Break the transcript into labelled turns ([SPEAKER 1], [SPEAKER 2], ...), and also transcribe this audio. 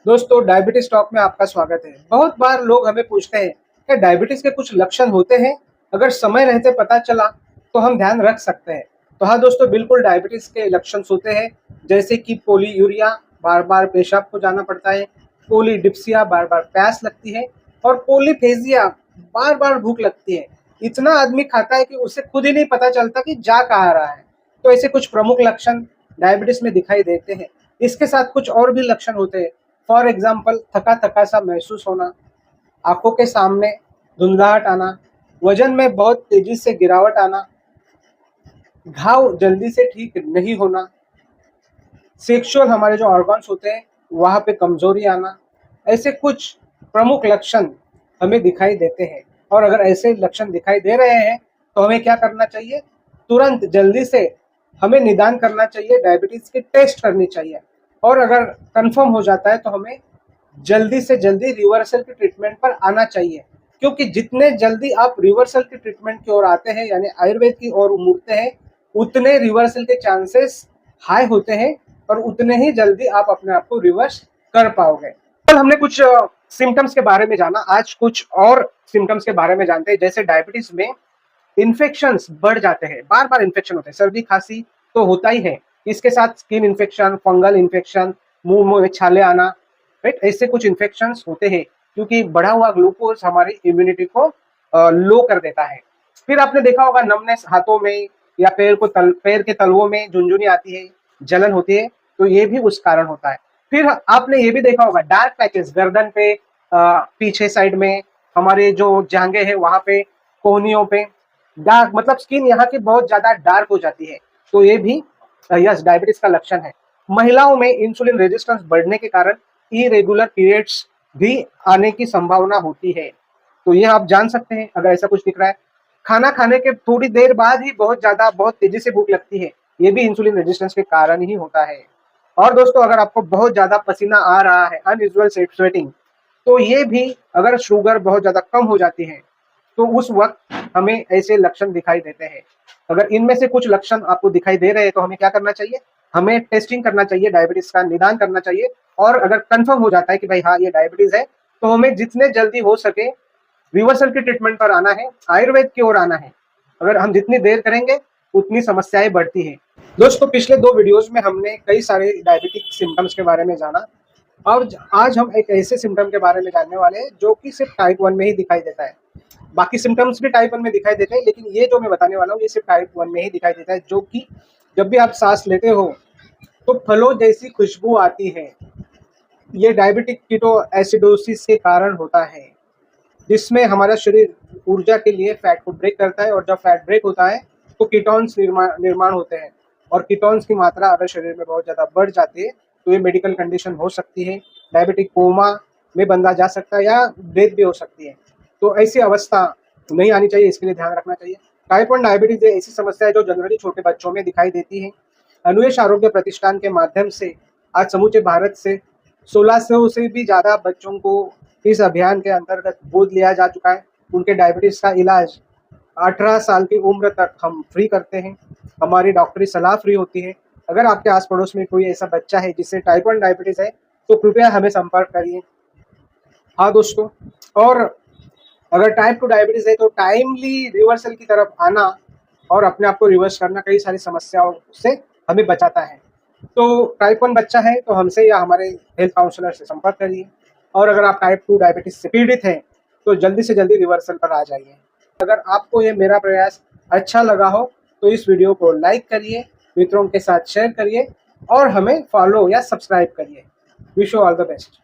[SPEAKER 1] दोस्तों, diabetes talk में आपका स्वागत है। बहुत बार लोग हमें पूछते हैं कि डायबिटीज के कुछ लक्षण होते हैं, अगर समय रहते पता चला तो हम ध्यान रख सकते हैं। तो हाँ दोस्तों, बिल्कुल डायबिटीज के लक्षण होते हैं, जैसे कि पोलीयूरिया, बार बार पेशाब को जाना पड़ता है, पोलीडिप्सिया, बार बार प्यास लगती है, और पोलीफेजिया, बार बार भूख लगती है। इतना आदमी खाता है कि उसे खुद ही नहीं पता चलता कि जा कहाँ रहा है। तो ऐसे कुछ प्रमुख लक्षण डायबिटीज में दिखाई देते हैं। इसके साथ कुछ और भी लक्षण होते हैं। फॉर एग्जाम्पल, थका थका सा महसूस होना, आंखों के सामने धुंधलाहट आना, वजन में बहुत तेजी से गिरावट आना, घाव जल्दी से ठीक नहीं होना, सेक्सुअल हमारे जो ऑर्गन्स होते हैं वहाँ पे कमजोरी आना। ऐसे कुछ प्रमुख लक्षण हमें दिखाई देते हैं। और अगर ऐसे लक्षण दिखाई दे रहे हैं तो हमें क्या करना चाहिए? तुरंत जल्दी से हमें निदान करना चाहिए, डायबिटीज की टेस्ट करनी चाहिए। और अगर कंफर्म हो जाता है तो हमें जल्दी से जल्दी रिवर्सल की ट्रीटमेंट पर आना चाहिए, क्योंकि जितने जल्दी आप रिवर्सल की ट्रीटमेंट की ओर आते हैं, यानी आयुर्वेद की ओर मुड़ते हैं, उतने रिवर्सल के चांसेस हाई होते हैं और उतने ही जल्दी आप अपने आप को रिवर्स कर पाओगे। कल हमने कुछ सिम्टम्स के बारे में जाना, आज कुछ और सिम्टम्स के बारे में जानते हैं। जैसे डायबिटीज में इन्फेक्शंस बढ़ जाते हैं, बार बार इन्फेक्शन होते हैं, सर्दी खांसी तो होता ही है, इसके साथ स्किन इन्फेक्शन, फंगल इन्फेक्शन, मुंह में छाले आना, राइट, ऐसे कुछ इन्फेक्शंस होते हैं, क्योंकि बढ़ा हुआ ग्लूकोज हमारी इम्यूनिटी को लो कर देता है। फिर आपने देखा होगा नमनेस हाथों में या पैर के तलवों में झुनझुनी आती है, जलन होती है, तो ये भी उस कारण होता है। फिर आपने ये भी देखा होगा डार्क पैचेस गर्दन पे, पीछे साइड में, हमारे जो जांघें हैं वहां पे, कोहनियों पे डार्क, मतलब स्किन यहाँ की बहुत ज्यादा डार्क हो जाती है, तो ये भी यस डायबिटीज का लक्षण है। महिलाओं में इंसुलिन रेजिस्टेंस बढ़ने के कारण इरेगुलर पीरियड्स भी आने की संभावना होती है, तो ये आप जान सकते हैं अगर ऐसा कुछ दिख रहा है। खाना खाने के थोड़ी देर बाद ही बहुत तेजी से भूख लगती है, ये भी इंसुलिन रेजिस्टेंस के कारण ही होता है। और दोस्तों, अगर आपको बहुत ज्यादा पसीना आ रहा है, अनयूजुअल स्वेटिंग, तो ये भी, अगर शुगर बहुत ज्यादा कम हो जाती है तो उस वक्त हमें ऐसे लक्षण दिखाई देते हैं। अगर इनमें से कुछ लक्षण आपको दिखाई दे रहे हैं तो हमें क्या करना चाहिए? हमें टेस्टिंग करना चाहिए, डायबिटीज का निदान करना चाहिए। और अगर कंफर्म हो जाता है कि भाई हाँ ये डायबिटीज है, तो हमें जितने जल्दी हो सके रिवर्सल की ट्रीटमेंट पर आना है, आयुर्वेद की ओर आना है। अगर हम जितनी देर करेंगे उतनी समस्याएं बढ़ती है। दोस्तों, पिछले 2 वीडियोस में हमने कई सारे डायबिटिक सिम्टम्स के बारे में जाना, और आज हम एक ऐसे सिम्टम के बारे में जानने वाले हैं जो कि सिर्फ टाइप 1 में ही दिखाई देता है। बाकी सिम्टम्स भी टाइप 1 में दिखाई देते हैं, लेकिन ये जो मैं बताने वाला हूँ ये सिर्फ टाइप 1 में ही दिखाई देता है, जो कि जब भी आप सांस लेते हो तो फलों जैसी खुशबू आती है। ये डायबिटिक कीटो एसिडोसिस के कारण होता है, जिसमें हमारा शरीर ऊर्जा के लिए फैट को ब्रेक करता है, और जब फैट ब्रेक होता है तो कीटोन्स निर्माण होते हैं, और कीटोन्स की मात्रा अगर शरीर में बहुत ज़्यादा बढ़ जाती है तो ये मेडिकल कंडीशन हो सकती है, डायबिटिक कोमा में बंदा जा सकता है या डेथ भी हो सकती है। तो ऐसी अवस्था नहीं आनी चाहिए, इसके लिए ध्यान रखना चाहिए। टाइप 1 डायबिटीज एक ऐसी समस्या है जो जनरली छोटे बच्चों में दिखाई देती है। अनुयश आरोग्य प्रतिष्ठान के माध्यम से आज समूचे भारत से 1600 से भी ज़्यादा बच्चों को इस अभियान के अंतर्गत गोद लिया जा चुका है। उनके डायबिटीज़ का इलाज 18 साल की उम्र तक हम फ्री करते हैं, हमारी डॉक्टरी सलाह फ्री होती है। अगर आपके आस पड़ोस में कोई ऐसा बच्चा है जिससे टाइप 1 डायबिटीज़ है तो कृपया हमें संपर्क करिए। हाँ दोस्तों, और अगर टाइप 2 डायबिटीज़ है तो टाइमली रिवर्सल की तरफ आना और अपने आप को रिवर्स करना कई सारी समस्याओं से हमें बचाता है। तो टाइप 1 बच्चा है तो हमसे या हमारे हेल्थ काउंसलर से संपर्क करिए। और अगर आप टाइप 2 डायबिटीज से पीड़ित हैं तो जल्दी से जल्दी रिवर्सल पर आ जाइए। अगर आपको ये मेरा प्रयास अच्छा लगा हो तो इस वीडियो को लाइक करिए, मित्रों के साथ शेयर करिए और हमें फॉलो या सब्सक्राइब करिए। Wish you all the best.